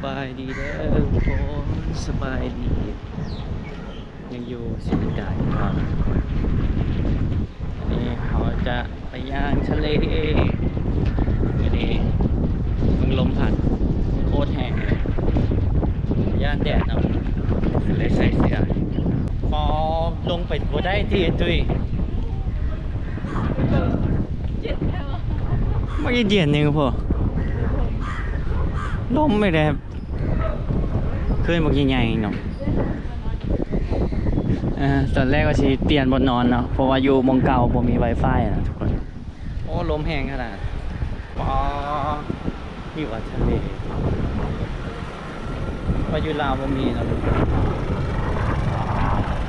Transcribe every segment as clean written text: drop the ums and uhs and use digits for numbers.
บายดีเด้อทุกคนสบายดียังอยู่สุดใจครับทุกคนนี่เขาจะไปย่างทะเลนี่มึงลมพัดโคตรแห้งเลยย่านแดดเนาะเลยใส่เสื้อพอลงไปบ่ได้ที่ตุ้ยไม่เย็นนึงพอลมไม่ได้ขึ้นบอกใหญ่ๆเนาะตอนแรกก็ชีเปลี่ยนบนนอนเนาะเพราะว่าอยู่มองเก่าผมมี Wi-Fi นะทุกคนโอ้ลมแห้งขนาดว้าอยู่ว่าทะเลพออยู่ลาวผมมีนะ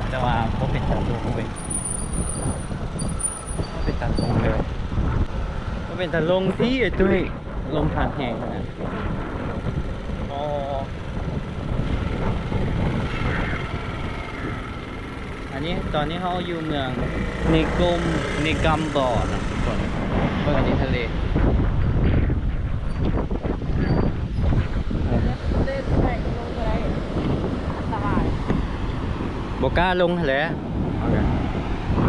แต่ว่าผมเป็นตาลงเว้ยเป็นตาลงเลยก็เป็นตาลงที่ไอ้ตุ้ยลมผ่านแห้งขนาดอันนี้ตอนนี้เขาอยู่เมืองในกัมบอนะทุกคนเมื่อกี้ทะเลบก้าลงทะเล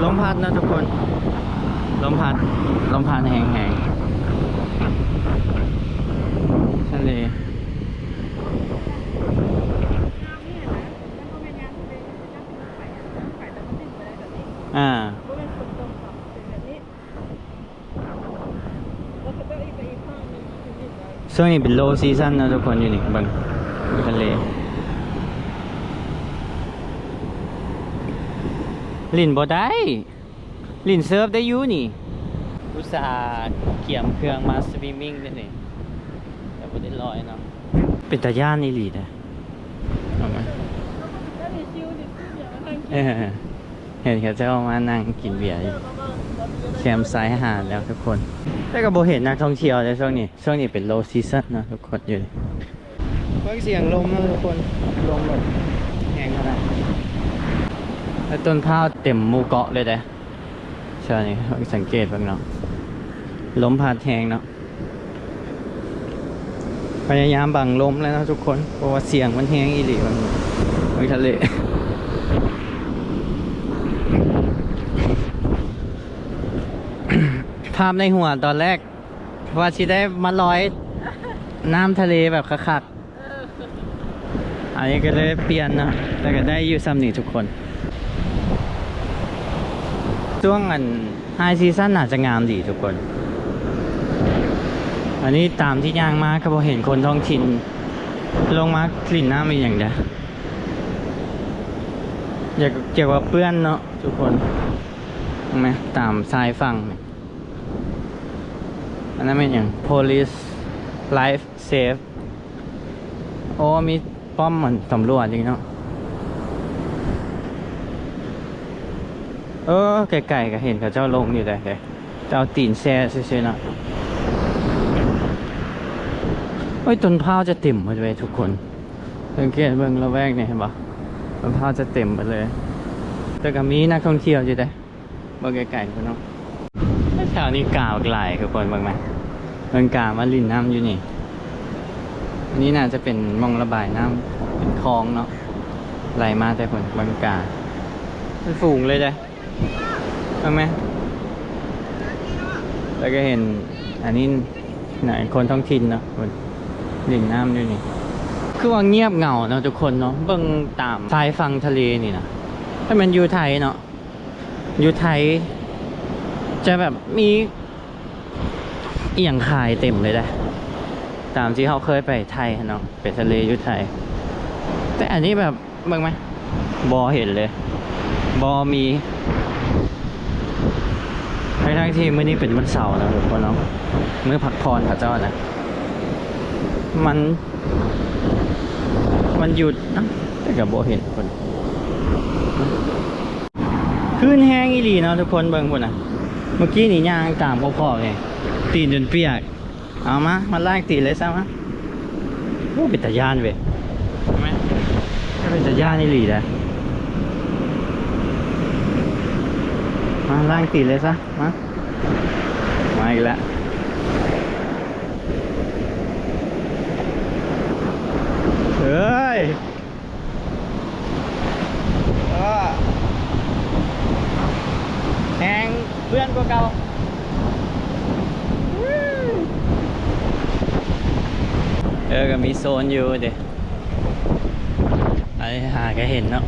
ลมพัดนะทุกคนลมพัดแห้งทะเลช่วงนี้เป็นโลซีซั่นนะทุกคนอยู่นี่บนทะเลลินบ่ได้ลินเซิร์ฟได้อยู่นี่อุตส่าห์เกี่ยมเครื่องมาสวิมมิ่งเลยนี่แต่บ่ได้ลอยเนาะเป็นตาย่านนี่หลีนะเอาไหมเห็นเขาเจ้ามานั่งกินเบียร์แคมป์ไซด์หาดแล้วทุกคนแต่ก็บ่เห็นนักท่องเที่ยวในช่วงนี้เป็นโลซีซั่นนะทุกคนอยู่ฟังเสียงลมนะทุกคนลมแบบแห้งขนาดแล้วต้นพร้าวเต็มหมู่เกาะเลยเด้ใช่นี่สังเกตบ้างเนาะลมพัดแห้งเนาะพยายามบังลมแล้วนะทุกคนเพราะว่าเสียงมันแห้งอีหลีมันทะเลภาพในหัวตอนแรกว่าชิได้มาลอยน้ำทะเลแบบคักๆอันนี้ก็เลยเปลี่ยนนะแต่ก็ได้อยู่ซ้ำนี่ทุกคนช่วงไฮซีซั่นอาจจะงามดีทุกคนอันนี้ตามที่ย่างมาก็พอเห็นคนท้องถิ่นลงมากลิ่นน้ำเป็นอย่างเดียวอยากเกี่ยวกับเปื้อนเนาะทุกคนเห็นไหมตามชายฝั่งอันนั้นเป็นอย่าง police life safe โอ้มีป้อมเหมือนตำรวจจริงเนาะไก่ก็เห็นเขาเจ้าลงอยู่แต่เจ้าตีนแซ่เฉยๆเนาะโอ้ยต้นพร้าวจะเต็มหมดเลยทุกคนสังเกตเบื้องระแวกเนี่ยเห็นปะต้นพร้าวจะเต็มหมดเลยแต่ก็มีนักท่องเที่ยวอยู่แต่เบื้องไก่ๆคนเนาะแถวนี้กาวไกลทุกคนบ้างไหมเมืองกามาลินน้ำอยู่นี่อันนี้น่าจะเป็นมองระบายน้ำเป็นคลองเนาะไหลมาแต่คนบางกาเป็นฝูงเลยเด้บ้างไหมแล้วก็เห็นอันนี้ไหนคนท้องถิ่นเนาะคนลินน้ำอยู่นี่คือว่าเงียบเหงาเนาะทุกคนเนาะเบิ่งตามชายฝั่งทะเลนี่นะถ้ามันอยู่ไทยเนาะอยู่ไทยจะแบบมีเอียงขายเต็มเลยได้ตามที่เขาเคยไปไทยเนาะไปทะเลอยู่ไทยแต่อันนี้แบบเบิ่งไหมบอเห็นเลยบอมีทั้งที่มื้อนี้เป็นวันเสาร์นะทุกคนเนาะมื้อพักผ่อนพระเจ้านะมันหยุดนะแต่กับบอเห็นคนคลื่นแห้งอีหลีเนาะทุกคนเบิ่งพุ่นนะเมื่อกี้นี่ย่างตามพ่อๆไงตีนจนเปียกเอามาลากตีนเลยซะมาโอ้เป็นตาย่านเว้ยใช่ไหมเป็นตาย่านนี่หลีนะมาลากตีนเลยซะมาอีกแล้ว แหงเพื่อนกว่าเก่าก็มีโซนอยู่เด็ไอ้หาก็เห็นเนาะ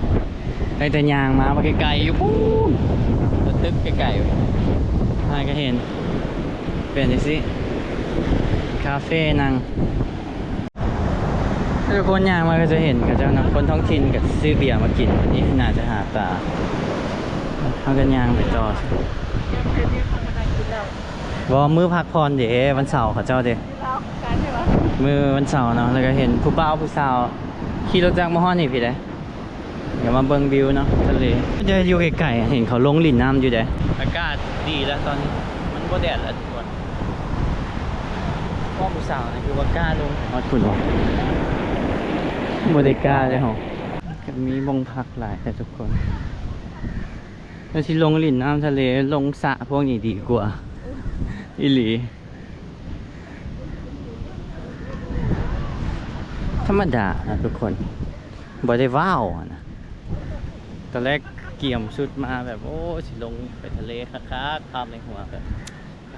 ไอ้แต่ยางมาไกลๆอยู่ปุ๊บตึกไกลๆหาก็เห็นเปลี่ยนดิสิคาเฟ่นั่งถ้าคนยางมาก็จะเห็นกับเจ้านะคนท้องถิ่นกับซื้อเบียร์มากินนี่น่าจะหาปลาเอากันยางไปต่อมือพักผ่อนเดี๋ยววันเสาร์เขาเจ้าเดี๋ยวมือวันเสาร์เนาะแล้วก็เห็นผู้บ่าวผู้สาวขี่รถจักรมาฮอดนี่พี่เด้เดี๋ยวมาเบิ่งวิวเนาะทะเลจะอยู่ไกลๆเห็นเขาลงลิ่นน้ำอยู่เด้อากาศดีแล้วตอนนี้มันบ่แดดแล้วทุกคนพ่อผู้สาวนี่คือว่ากล้าลงฮอดคุณบ่ได้กล้าเลยเหรอมีบงพักหลายแต่ทุกคนแล้วที่ลงลิ่นน้ำทะเลลงสระพวกนี้ดีกว่าอิหลีธรรมดานะทุกคนบ่ได้ว้าวนะตอนแรกเกี่ยมชุดมาแบบโอ้สิลงไปทะเลคักๆภาพในหัวแบบ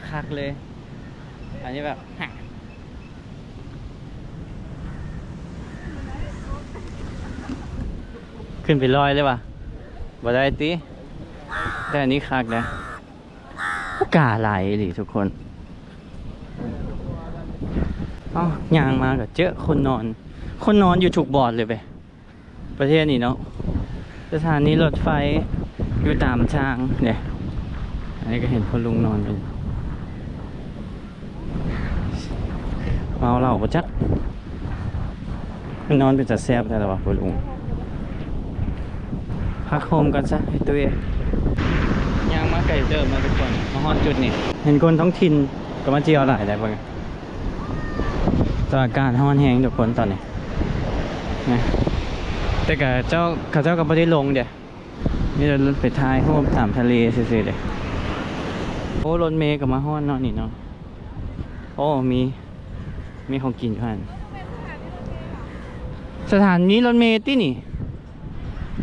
คักเลยอันนี้แบบขึ้นไปลอยเลยว่ะบ่ได้ติแต่อันนี้คักนะกาไหลหรือทุกคนย่างมาก็เจอคนนอนอยู่ถูกบอร์ดเลยไปประเทศนี้เนาะสถานีรถไฟอยู่ตามทางเนี่ยอันนี้ก็เห็นคนลุงนอนอยู่เมาเหล้าประจักนอนเป็นจัดแซบแต่ละวะคนลุงพักโฮมกันซะให้ตัวเองย่างมาไก่เติมมาทุกคนมาฮอดจุดนี้เห็นคนท้องถิ่นก็มาเที่ยวหลายได้บ้างสถานการณ์ฮ้อนแห้งทุกคนตอนนี้นะแต่กับเขาเจ้าก็ไม่ได้ลงเดี๋ยวนี่เราไปท้ายห้องถามทะเลซื่อๆเดี๋ยวโอ้รถเมย์กับมาฮ้อนเนาะนี่เนาะโอ้มีของกินผ่านสถานีรถเมย์ที่นี่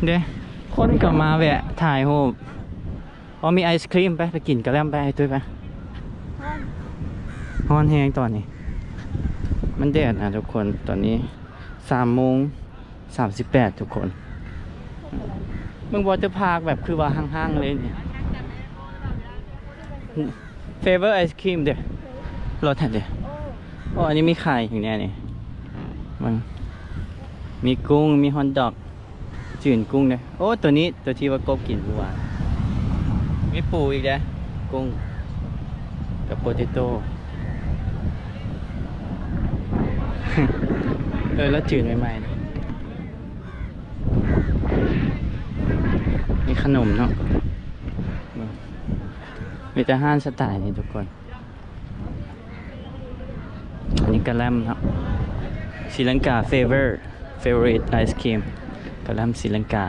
เดี๋ยวคนก็มาแวะถ่ายรูปมีไอศครีมไปกินกระแลมไปไอ้ตุ้ยไปฮ้อนแห้งตอนนี้มันแดดนะทุกคนตอนนี้3:38ทุกคนเมืองวอเตอร์พาร์คแบบคือว่าห้างๆเลยเนี่ยเฟเวอร์ไอศครีมเดี๋ยวรสถัดเดี๋ยวอันนี้มีไข่อย่างเนี้ยนี่มันมีกุ้งมีฮอทดอกจืดกุ้งเลยตัวนี้ตัวที่ว่ากบกินเมื่อวานมีปูอีกแล้วกุ้งกับโปเตโต้แล้วจืดใหม่ๆนะมีขนมเนาะมีแต่ห้านสไตล์นี่ทุกคนอันนี้กะแลมเนาะศรีลังกาfavorite ice cream กะแลมศรีลังกา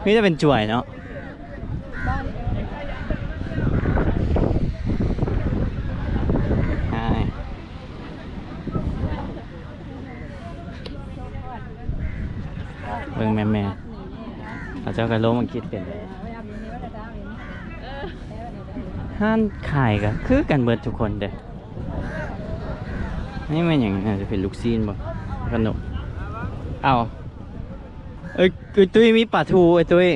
นี่จะเป็นจ่วยเนาะเบิ่งแม่เขาเจ้ากระโลมันคิดเป็นห้านขายก็คือกันเบิดทุกคนเด้อนี่มันอย่างน่าจะเป็นลูกซีนบ่ขนมตุ้ยมีปลาทูไอ้ตุ้ย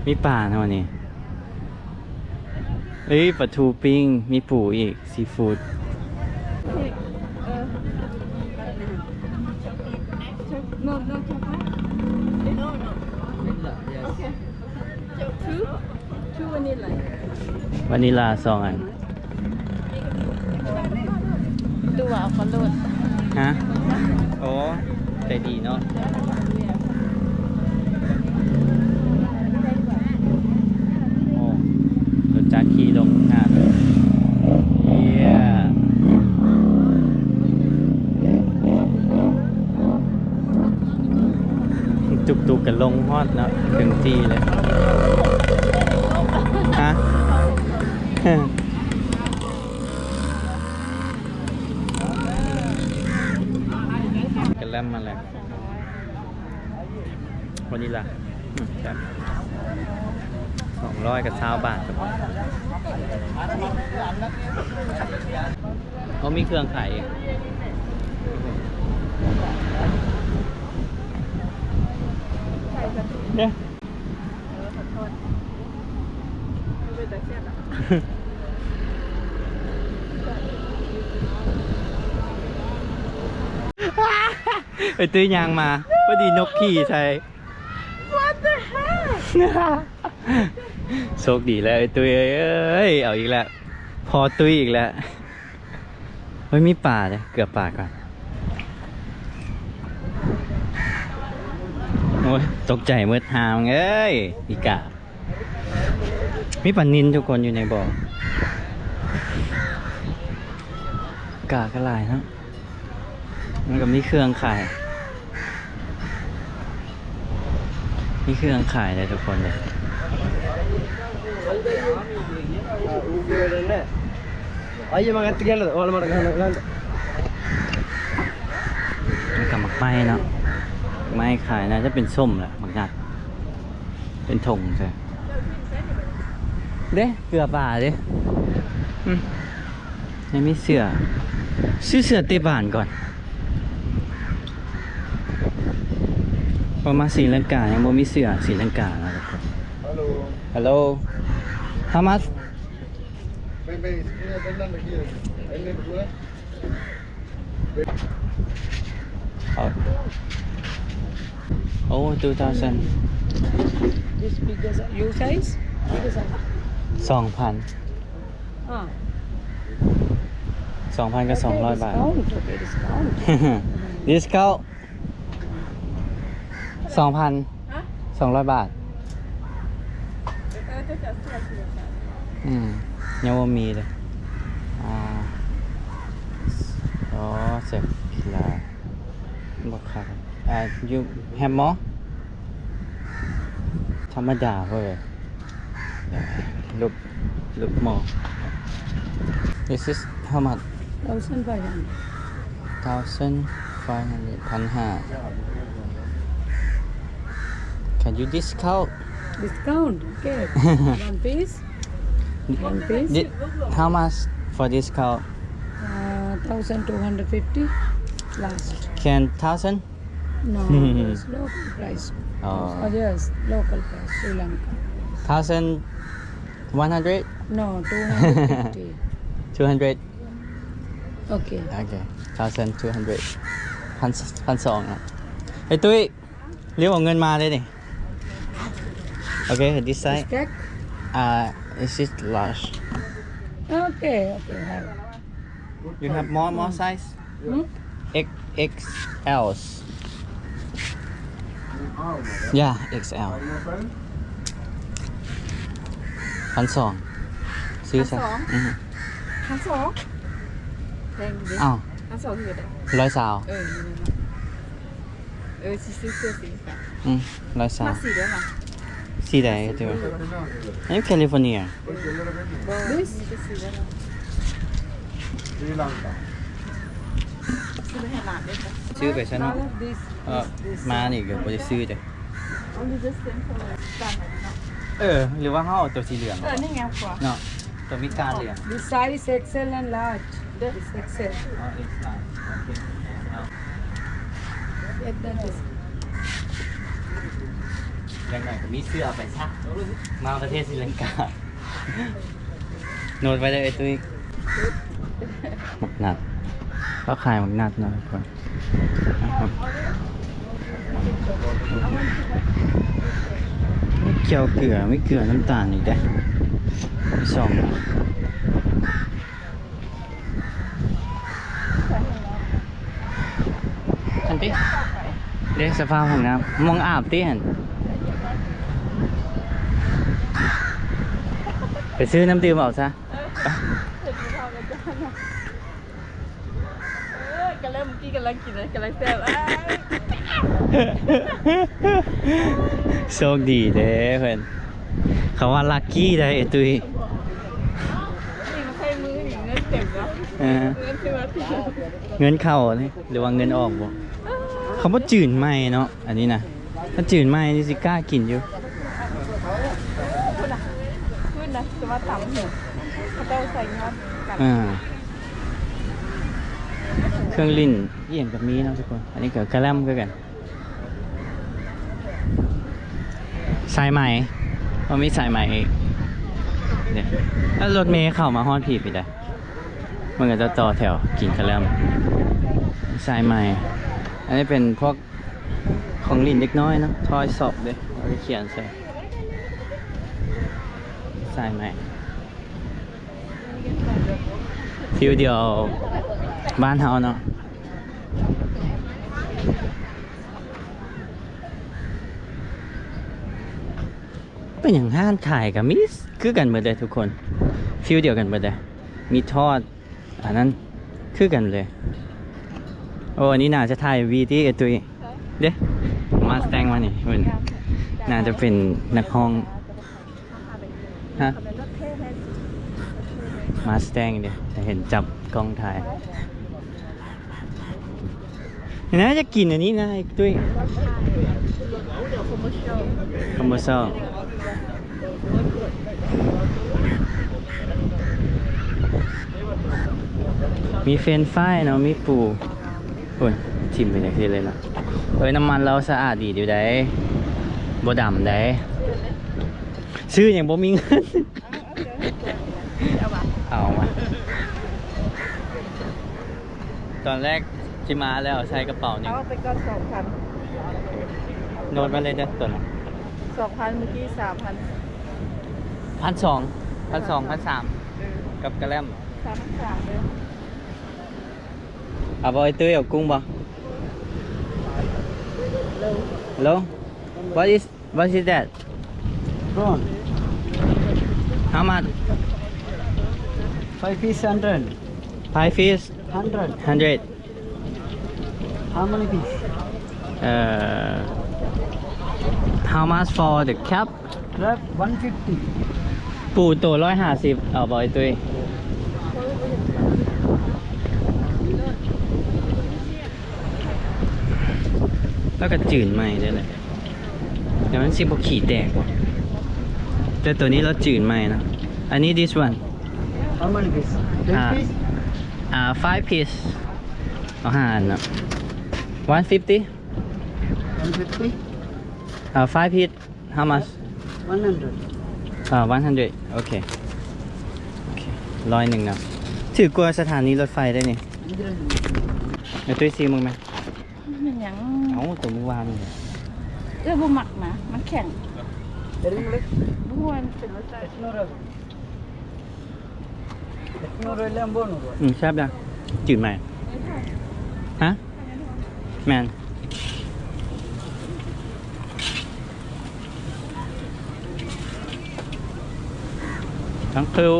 มีปลาเนาะนี่ปลาทูปิ้งมีปูอีกซีฟู้ดNo, chocolate. No. Okay. Two vanilla. วานิลา2 อันดูว่าเอาคนโดดฮะใจดีเนาะรถจักรขี่ลงงานตุกกันลงฮอดนะถึงจีเลยฮะ มมาแล้ววันนี้ล่ะครับ200กับ20 บาทครับเขามีเครื่องขายเองเนี่ยไปตื้อยางมาพอดีนกขี่ใช่ What the heck โชคดีแล้วไอ้ตุ้ยเอ้ยเอาอีกแล้วพอตุ้ยอีกแล้วเฮ้ยมีป่าเลยเกือบป่าก่อนโอ้ยตกใจเมื่อทางเอ้ยอีกามีปลานิลทุกคนอยู่ในบ่อกาก็หลายนะมันก็มีเครื่องขายมีเครื่องขายเลยทุกคนเลยมันกับหมักไม้เนาะไม้ขายนะจะเป็นส้มแหละหมักงัดเป็นถงใช่เด้เกลือป่าเด้ยังมีเสือซื้อเสือเตะบานก่อนพอมาศรีลังกายังบ่มีเสือศรีลังกานะทุกคนฮัลโหล how much oh 2000 This bigger size. You size? Bigger size. 2,000 Ah. 2,000 กับ 200 บาท Okay, discount. discount 2,200 บาทยังว่ามีเลยอ๋อเสร็จกีฬาบอกครับyou have more ธรรมดาเว้ยlook more this is how much 1,500. 1,500 can you discount Discount. Okay. One piece. One piece. how much for discount 1,250. Last. can 1,000 No, it's local price. oh Oh, yes, local price. Sri Lanka. 1,100 No, 250. 200 Okay. okay 1,200 1,200นะไอ้ตุ้ยเรียกเอาเงินมาเลยดิโอเค this side Check. is it large Okay. Okay. Have. you have more size Hmm? XL yeah XL 1,200ซื้อซะอือฮึ 1,200. Thank you. อ้าว 1,200คืออะไร 120ซื้อเสื้อสีฟ้า 120 มาสีได้ไหม สีใดก็ได้อันนี้แคลิฟอร์เนีย This สีได้ไหม Sri Lanka. ซื้อให้หลานได้ไหม ซื้อไปซะเนาะ This มานี่ก็บ่ได้ซื้อเด้ only just same color ต่างกันเนาะ หรือว่าเฮาเอาตัวสีเหลือง นี่ไงกว่า เนาะตัวมีการเหลือง This size XL and large. This XL. Like that is. ยังไงก็มีเสื้อไปซะมาประเทศศรีลังกาโน้ตไว้เลยไอ้ตุ้ยหมักนัดเขาขายหมักนัดเนาะทุกคนไม่เกี่ยวเกลือไม่เกลือน้ำตาลอีกได้ไม่ส่องนะอันที่เรียกสภาพห้องน้ำมองอาบที่เห็นไปซื้อน้ำดื่มเอาซะ กันเริ่มกี้กันลังกินเลยกันลังแซ่บ โชคดีเด้เพื่อนเขาว่าลัคกี้ได้ไอ้ตุ้ย นี่มันใช้มืออย่างเงินเต็มแล้วเงินที่ว่าที่ เงินเข้านี่หรือว่าเงินออกบ่ เขาบ่จืดไหมเนาะอันนี้นะถ้าจืดไหมนี่สิกล้ากินอยู่ ขึ้นนะจะมาต่ำหนูเขาเต้าใส่งอนกัน เครื่องลิ้นเยี่ยงกับมีเนาะทุกคนอันนี้ก็กระแลมก็กันสายไหมมันมีสายไหมอีกเนี่ยถ้ารถเมล์เข้ามาฮอดผีไปได้มันก็จะต่อแถวกินกระแลมสายไหมอันนี้เป็นพวกของลิ้นเล็กน้อยเนาะทอยสอบเลยเราจะเขียนใส่สายไหมฟิวเดียวบ้านเฮาเนาะเป็นอย่างห้านขายกับมิสคือกันหมดเลยทุกคนฟิวเดียวกันหมดเลยมีทอดอันนั้นคือกันเลยโอ้อันนี้น่าจะถ่ายวีที่ไอตุยเด้มาสแตงมานี่มันน่าจะเป็นนักห้องฮะมาสแตงเดี๋ยวจะเห็นจับกล้องถ่ายน่าจะกินอันนี้นะไอ้ตุ้ยคอมโบโซมีเฟรนช์ฟรายเนาะมีปูโอ้ยชิมไปอย่างที่เลยนะน้ำมันเราสะอาดดีเดี๋ยวได้บ่ดำได้ซื้ออย่างบ่มีเงินเอามาตอนแรกที่มาแล้วใช้กระเป๋านี่ เอาไปก่อน2,000 โน้ตมาเลยเด้อตัวน่ะ 2,000เมื่อกี้3,000 1,200 กับกระแลม 3,300เลย เอาบ่ไอ้ตุ้ยเอากุ้งบ่ Hello what is that Prawn. how much 5 piece 100. 5 fish 100. 100 How many piece? how much for the cap Crab 150. ปูตัว150เอาบ่ไอ้ตุ้ยแล้วก็จืดใหม่ได้เลยเดี๋ยวมันสิบกขี่แตกว่ะแต่ตัวนี้เราจืดใหม่นะอันนี้ this one How many piece? 10 piece? 5 piece เอา5อันนะ150 150. 5 piece how much 100. 100โอเค101นะถือกลัวสถานีรถไฟได้นี่เดี๋ยวตุ้ยซีมึงไหม มันหยัง เอ้าตัวมึงวางนี่ บ่หมักนะมันแข็ง Very good. บ่ว่ามันเป็นรสชาติ No lambo no. แซ่บยังจืดไหมฮะแมนทั้งคิว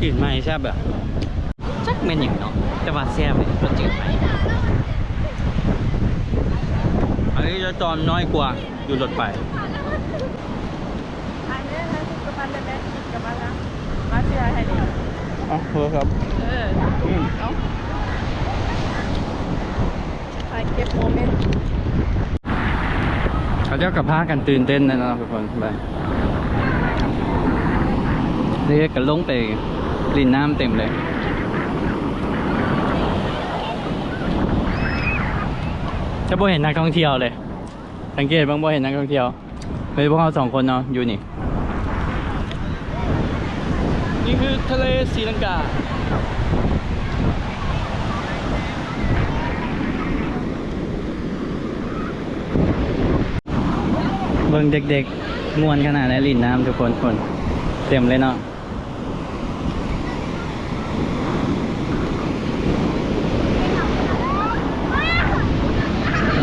จืดไหมแซ่บอะจักแม่นอย่างเนาะแต่ว่าแซ่บเลยรสจืดไหมอันนี้จะจอมน้อยกว่าอยู่รถไฟ อันนี้ให้กับมันได้ไหมกับมันนะมาสิให้ดิ อ๋อครับ เอาถ่ายเก็บโมเมนต์ เขาเรียกกับพากันตื่นเต้นนะทุกคนไปเรียกกันลงไปลินน้ำเต็มเลยจะบ่เห็นนักท่องเที่ยวเลยสังเกตบ้างบ่เห็นนักท่องเที่ยวเป็นพวกเรา2 คนเนาะอยู่นี่นี่คือทะเลศรีลังกาเบิ่งเด็กๆม่วนขนาดไหนลินน้ำทุกคนเต็มเลยเนาะ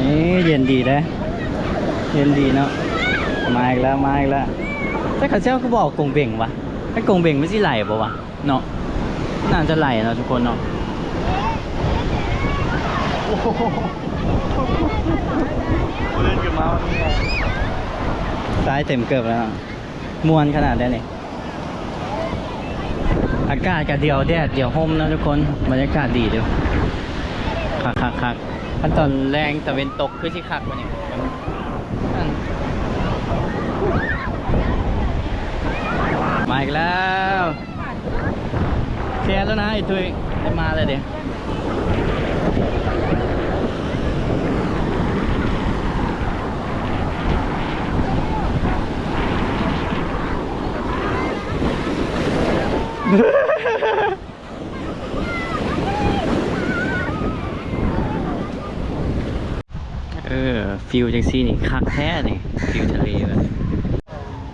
นี่เย็นดีนะเย็นดีเนาะมาอีกแล้วแต่ข้าเจ้าก็บอกกงเบ่งวะถ้ากงเบ่งไม่ใช่ไหลป่าวะเนาะน่าจะไหลเนาะทุกคนเนาะเล่นกับมาวันนี้ซ้ายเต็มเกือบแล้วมวนขนาดได้เลย อากาศกับเดียวแดดเดียวห่มนะทุกคนบรรยากาศดีเดียวคักขั้นตอนแรงตะเวนตกคือที่คักวะเนี่ยมาอีกแล้วแชร์แล้วนะไอ้ตุ้ยได้มาเลยเดี๋ยวฟิลจังซี่นี่คักแท้นี่ฟิลทะเลแบบ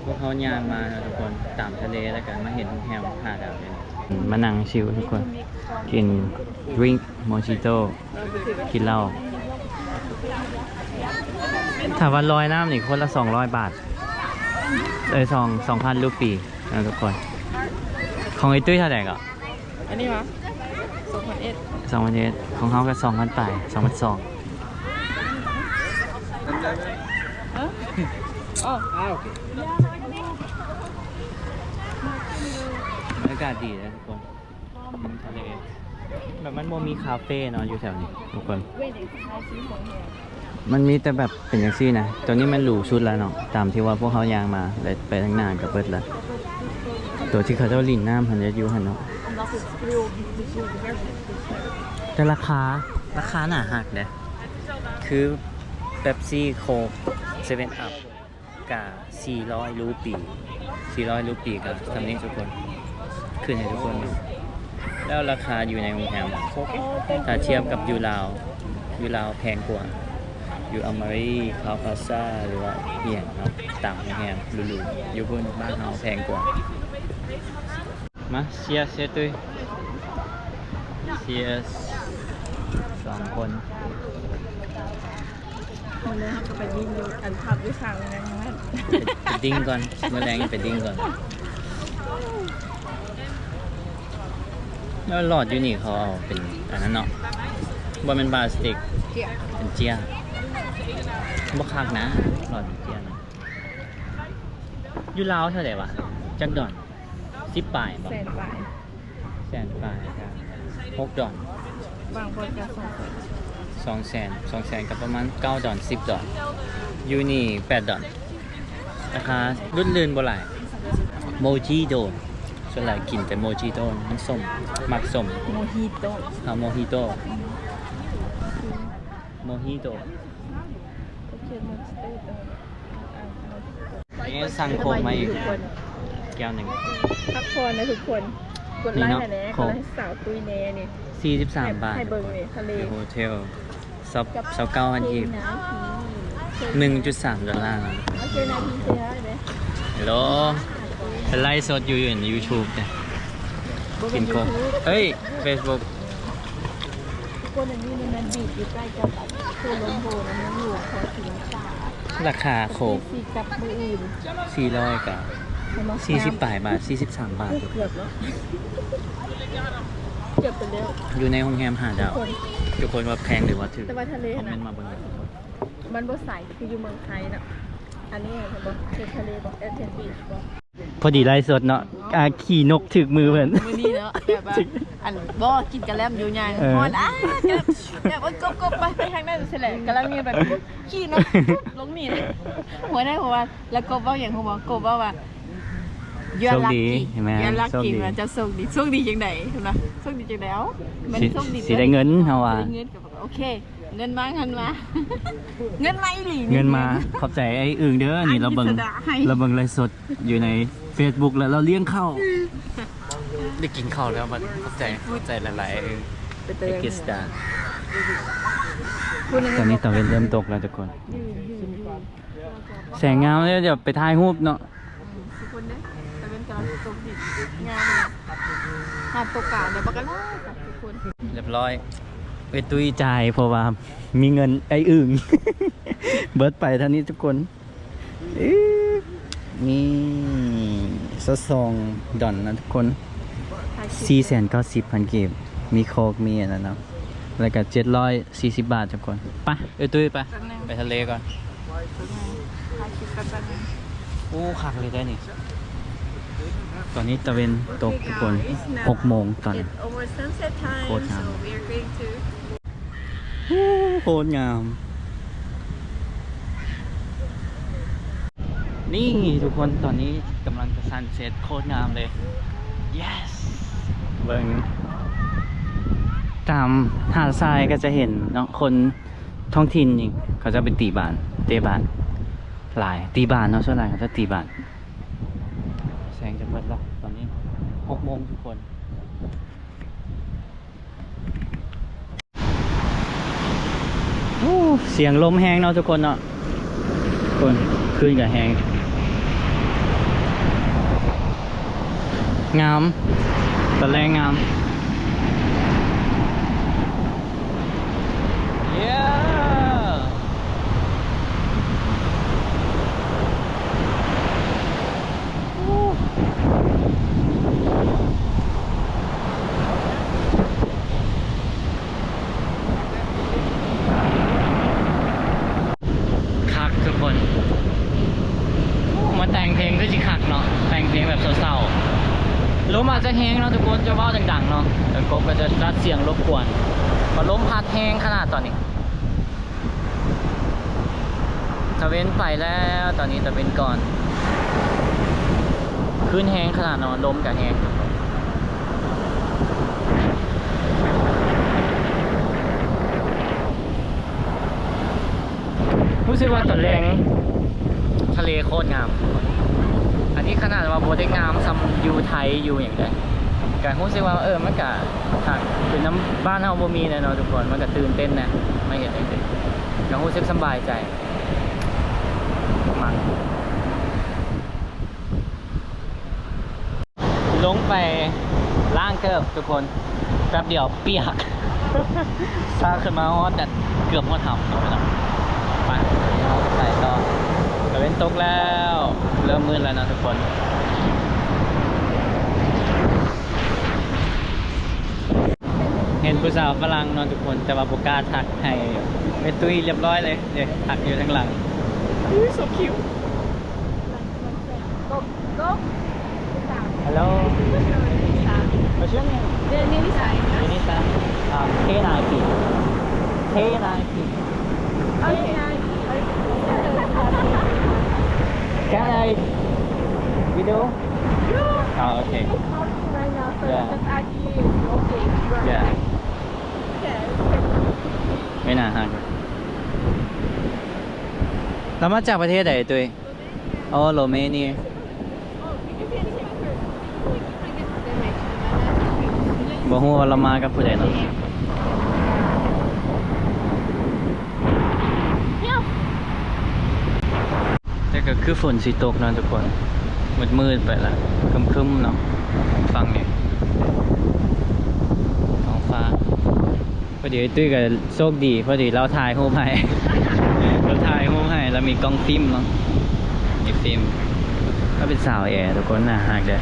พวกเขาย่างมาทุกคนตามทะเลแล้วกันมาเห็นแฮมหาดาวเลยมานั่งชิลทุกคนกินดริงก์โมจิโต้กินเหล้าถามว่าลอยน้ำนี่คนละ200 บาท2,000 รูปีนะทุกคนของไอ้ตุ้ยเท่าไหร่ก็ อันนี้วะ2,100 ของเขาก็2,000 ปลาย2,200อ๋อ Okay. บรรยากาศดีนะทุกคนริมทะเลแบบมันโมมีคาเฟ่เนาะอยู่แถวนี้ทุกคนมันมีแต่แบบเป็นอย่างซี่นะตัวนี้มันหรูชุดแล้วเนาะตามที่ว่าพวกเขายางมาเลยไปทั้งนานกับเบิดแล้วตัวที่เขาเจ้าลินน้ำหันจะอยู่หันเนาะแต่ราคาหนาหักเลยคือเป๊ปซี่โค้กเซเว่นอัพกับ400 รูปีกับทำนี้ทุกคนขึ้นให้ทุกคนดูแล้วราคาอยู่ในโรงแรมถ้าเทียบกับยูราวแพงกว่าอยู่อเมริกาพาซ่าหรือว่าเฮียงเนาะต่างโรงแรมหรูๆอยู่บนบ้านเราแพงกว่ามาเชียร์ตุ้ยเชียร์2 คน วันนี้เขาก็ไปดิ้นอยู่อันพับด้วยสั่งนะยังไง ไปดิ้งก่อนเมื่อแรงไปดิ้งก่อนแล้วหลอดอยู่นี่เขาเอาเป็นอันนั้นเนาะบอเป็นพลาสติกเป็นเจียบ่คักนะหลอดเป็นเจียนะอยู่ลาวเท่าไหร่วะจักดอน10 ปลายบ่ แสนบาท แสนปลายครับ6 ดอน บางคนก็200,000กับประมาณ9 ดอน10 ดอนอยู่นี่8 ดอนราคารุ่นลื่นบ่หลายโมจิโดส่วนใหญ่กินแต่โมจิโต้มันส้มมักส้ม โมฮิโต้ เอาโมฮิโต้โอเคนี่สั่งโค้กมาอีกแก้วหนึ่ง พักผ่อนนะทุกคนกดไลค์หน่อยนะกดไลค์สาวตุ้ยเน่นี่ 43 บาท ให้เบิ่งนี่ทะเล โฮเทล29,000 กีบ 1.3 ดอลลาร์นะ โอเคนะพี่เชียร์เลย ฮัลโหลเป็นไลฟ์สดอยู่ใน YouTube เนี่ยกินโค้กเฮ้ย Facebook ทุกคนอันนี้มันบีบอยู่ใกล้กับคือลมโบนะมันอยู่ขอถึงตา ราคาโค้ก สีกับมืออื่น 400 กับ40 บาท 43 บาท เกือบแล้วเกือบไปแล้ว อยู่ในโรงแรม5 ดาวทุกคนว่าแพงหรือว่าถูก แต่ว่าทะเล คอมเม นะ นต์มาเบิ่งเลยทุกคน มันบ่ใสคืออยู่เมืองไทยน่ะอันนี้เห็นบ่คือทะเลบ่เอเทนบีชบ่ พอดีไลฟ์สดเนาะขี่นกถึกมือเพิ่น มื้อนี้เนาะแบบว่าอันบ่กินกะแลมอยู่ยังฮอนแบบว่ากบไปทางนั้นสิแหละกำลังมีแบบขี้นกลงนี่หัวได้หัวว่าแล้วกบเว้าหยังหัวบ่กบเว้าว่ายูรักกี้ยูรักกี้ว่าจะโชคดีจังได๋เห็นบ่โชคดีจังได๋เอ้ามันโชคดี สิได้เงินเฮาว่า ได้เงินก็บอกโอเคเงินมาเงินมาเงินมาอีหลี เงินมาขอบใจไอ้อึ่งเด้อนี่เราเบิ่งไลฟ์สดอยู่ใน Facebook แล้วเราเลี้ยงข้าวได้กินข้าวแล้วมันขอบใจหลายๆไอ้กิสตาตอนนี้ตะเวนเริ่มตกแล้วทุกคนแสงงามเลยเดี๋ยวไปถ่ายรูปเนาะ ทุกคนเด้ตะเวนกำลังตกดิงามหาดตกกาเดี๋ยวบักกันทุกคน เรียบร้อยไปตุ้ยจ่ายเพราะว่ามีเงินไอ้อึ่ง เบิร์ดไปเท่านี้ทุกคนนี่2 ดอนนะทุกคน490,000 กีบมีโคกมีอะไรนะแล้วก็740 บาททุกคนไปตุ้ยไปทะเลก่อน ถ่ายคลิปแป๊บนึง อู้คักเลยได้นี่ ตอนนี้ตะเวนตกทุกคน6 โมงตอน It's almost sunset time, Cold time. so we are going to โคตรงาม นี่ทุกคนตอนนี้กำลังจะซันเซ็ตโคตรงามเลย yes เบิ่งตามหาดทรายก็จะเห็นเนาะคนท้องถิ่นนี่เขาจะไปตีบานเตะบานหลายตีบานเนาะส่วนใหญ่เขาจะตีบานแสงจะเปิดแล้วตอนนี้6 โมงทุกคนโอ้เสียงลมแห้งเนาะทุกคนเนาะคนขึ้นกับแห้งงามตะแรงงามเย้คักทุกคนมาแต่งเพลงก็จิคักเนาะแต่งเพลงแบบเศร้าๆลมอาจจะแห้งเนาะทุกคนจะว่าดังๆเนาะแต่กบก็จะรัดเสียงรบกวนพอลมพัดแห้งขนาดตอนนี้ตะเวนไปแล้วตอนนี้ตะเวนก่อนขึ้นแห้งขนาดนอนลมกับแห้งรู้สึกว่าตอนแรงทะเลโคตรงามอันนี้ขนาดว่าโบได้งามซัมยูไทยอยู่อย่างไรการรู้สึกว่ามันกะถักคือน้ำบ้านเฮาบ่มีนะเนาะทุกคนมันก็ตื่นเต้นนะไม่เห็นจริงๆก็รู้สึกสบายใจมากลงไปล่างเกือบทุกคนแป๊บเดียวเปียก ซาขึ้นมาฮอดแต่เกือบฮอดทำไปเอาไปต่อตะเวนตกแล้วเริ่มมืดแล้วนะทุกคนเห็นผู้สาวฝรั่งนอนทุกคนแต่ว่าโบกล้าทักให้ไปตุ้ยเรียบร้อยเลยเดี๋ยวทักอยู่ข้างหลังso cute go go. hello what's your name The name is Aina. Anita K9P K9P Okay. can I video oh okay Right now, so Yeah. just actually okay. yeah Yeah. ไม่น่าห่างเรามาจากประเทศไหนตัวอ๋อโรเมเนียบอกว่าเรามากับผู้ใดเนาะแต่ก็คือฝนสิตกเนาะทุกคนมืดๆไปละครึ้มๆเนาะฟังเนี่ยท้องฟ้าพอดีไอ้ตุ้ยก็โชคดีพอดีเราถ่ายรูปให้ เราถ่ายรูปให้แล้วมีกล้องฟิล์มเนาะมีฟิล์มก็เป็นสาวแอร์ทุกคนน่าฮักเด้อ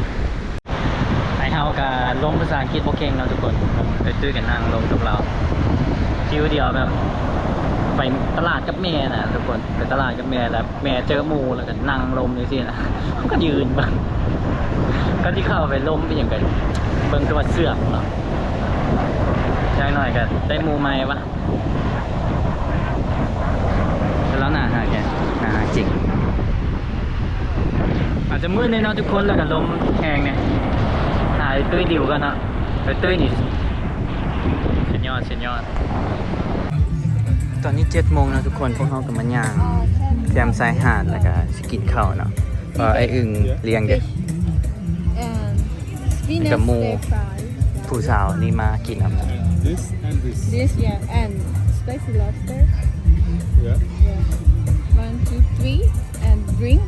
ไอ้เฮากับลงภาษาอังกฤษโอเคเนาะทุกคนไอ้ตุ้ยกับนั่งลงกับเราคิวเดียวแบบไปตลาดกับแม่นะทุกคนไปตลาดกับแม่แล้วแม่เจอหมูแล้วก็นั่งลมอยู่สินะก็ยืนบ้างก็ที่เข้าไปล้มเป็นอย่างไรเบิ่งตัวเสือกเนาะอย่างหน่อยก็ได้หมูไหมวะแล้วหนาหาแกหนาหาจริงอาจจะมืดเลยเนาะทุกคนแล้วก็ลมแห้งเนี่ยหายตุ้ยดิวกันเนาะไปตุ้ยนี่เสียยอดเสียยอดตอนนี้7 โมงแล้วทุกคนพวกเขากำลังย่างแคมชายหาดแล้วก็สกินข้าวเนาะไอ้อึ่งเลี้ยงเด็ก And spinach Kamu. stir fry. ผู้สาวนี่มากินครับ This and this. This, yeah, and spicy lobster. Yeah. Yeah. 1, 2, 3, and drink.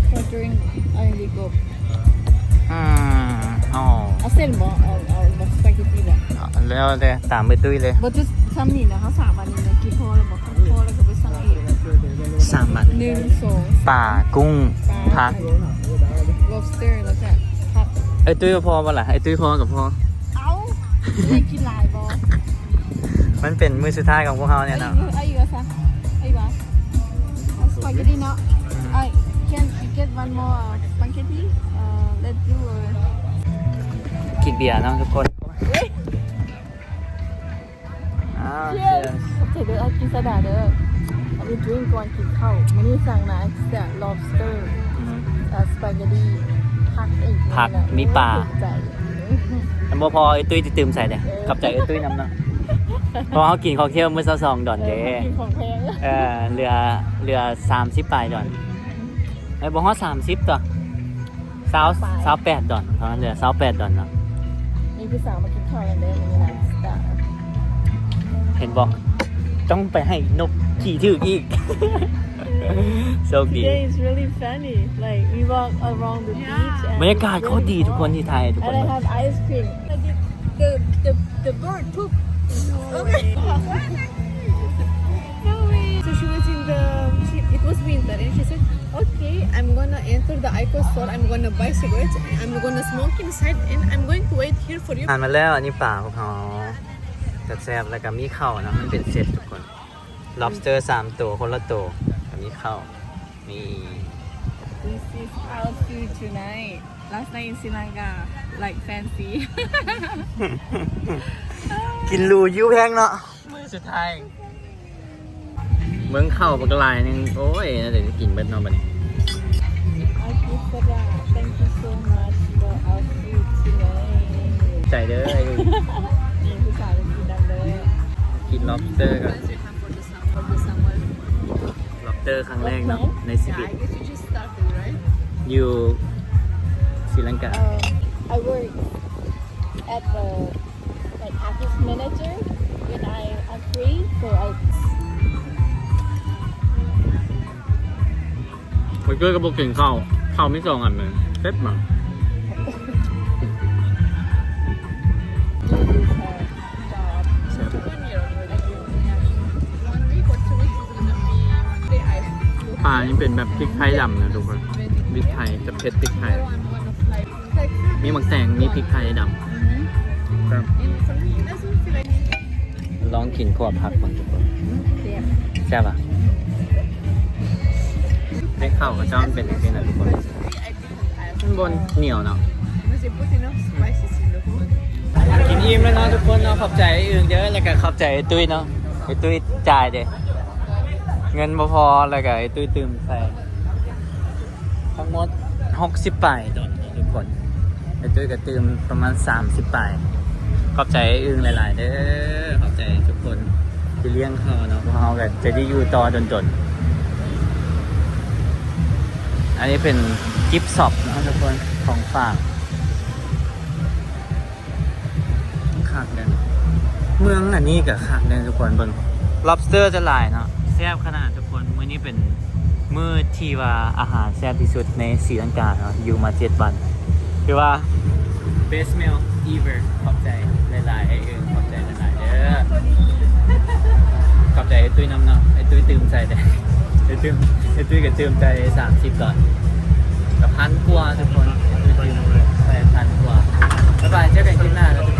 For drink, I only go. อ๋อ I sell more or spaghetti more. แล้วแต่ตามไปตุ้ยเลย But just someนี่นะเขา3 วันนี้นะกินพอแล้วบอกพอแล้วก็ไปสั่งอีก 3 บาท 1 2 ป่ากุ้งผัก lobster แล้วก็ผัก ไอ้ตุ้ยก็พอป่ะล่ะไอ้ตุ้ยพอกับพอ เอ้าไม่กินหลายบ่ มันเป็นมื้อสุดท้ายของพวกเขาเนี่ยนะ อายุซะอายุวะ spaghetti เนาะ I can get one more spaghetti let's do กินเบียร์เนาะทุกคนอ้าว cheers เดี๋ยวเอากินสดาเด้ออันนี้ drink ก่อนกินข้าวมื้อนี้สั่งนะแต่ lobster สปาเกตตี้ผักอีก ผักมีปลา ใจ อันบ่พอไอ้ตุ้ยจะตื่มใส่เด้กับใจไอ้ตุ้ยนำเนาะเพราะเขากินค็อกเทลมื้อ22ดอนเด้ กินของแพง เหลือ30ปลายดอนไอ้บ่ฮอด30ตัว28ดอนเพราะเหลือ28ดอนเนาะ นี่คือสาวมากินข้าวกันเด้อมื้อนี้นะ เห็นบ่ต้องไปให้นกขี่ถึกอีก โชคดี Today is really funny like we walk around the beach and บรรยากาศโคตรดีทุกคนที่ไทยทุกคน and I have ice cream like the bird took okay no way so she was in the it was winter and she said okay I'm gonna enter the Icon store I'm gonna buy cigarettes and I'm gonna smoke inside and I'm going to wait here for you อ่านมาแล้วอันนี้ป่าของเขาจะแซ่บแล้วก็มีข้าวนะมันเป็นเซตทุกคน lobster 3 ตัวคนละตัวกับมีข้าวนี่ This is our food tonight last night in Sri Lanka like fancy กินรูยิ้วแพงเนาะมื้อสุดท้ายเมืองเข้าบักลายนึงโอ้ยน่าจะกินเบิดเนาะบัดนี้ Akisara thank you so much for our food tonight ใจเด้อไอ้ นี่คือสาวกินดังเลย กิน lobster ก่อน for the summer lobster ครั้งแรกเนาะในชีวิต I guess you just started right อยู่ศรีลังกา I work at the like office manager when I'm free so I ไปเกอร์กับพวกกินข้าวไม่ส่งอันเลยเซ็ตมา do this job 1 week or 2 weeks is gonna be one day I ปลานี่เป็นแบบพริกไทยดำนะทุกคนพริกไทยจะเผ็ดพริกไทย one of like มีหมักแตงมีพริกไทยดำครับ and for me it doesn't feel like ลองกินขวบผักก่อนทุกคน yeah แซ่บอ่ะได้ข้าวกับเจ้ามันเป็นยังไงนะทุกคน I think ข้างบนเหนียวเนาะ must have put enough spices in the food กินอิ่มแล้วเนาะทุกคนเนาะขอบใจไอ้อื่นเยอะแล้วก็ขอบใจไอ้ตุ้ยเนาะไอ้ตุ้ยจ่ายเด้เงินบ่พอแล้วก็ไอ้ตุ้ยตื่มใส่ทั้งหมด60 ปลายดอนทุกคนไอ้ตุ้ยก็ตื่มประมาณ30 ปลายขอบใจไอ้อื่นหลายๆเด้อขอบใจทุกคนที่เลี้ยงเขาเนาะพวกเขาก็จะได้อยู่ต่อจนอันนี้เป็นกิฟต์ช็อปนะทุกคนของฝากคักเลยเมืองอันนี้กับคักเลยทุกคนเบิ่ง lobster จะหลายเนาะแซ่บขนาดทุกคนมื้อนี้เป็นมื้อที่ว่าอาหารแซ่บที่สุดในศรีลังกาเนาะอยู่มา7 วันคือว่า best meal ever ขอบใจหลายๆไอ้เอิงขอบใจหลายๆเด้อขอบใจไอ้ตุ้ยน้ำเนาะไอ้ตุ้ยตื่มใจเด้ไอ้ตุ้ยก็ตื่มใจ30 ก่อนกับ1,000 กว่าทุกคนไอ้ตุ้ยตื่มใจ1,000 กว่าบ๊ายบายเจอกันคลิปหน้าแล้วทุกคน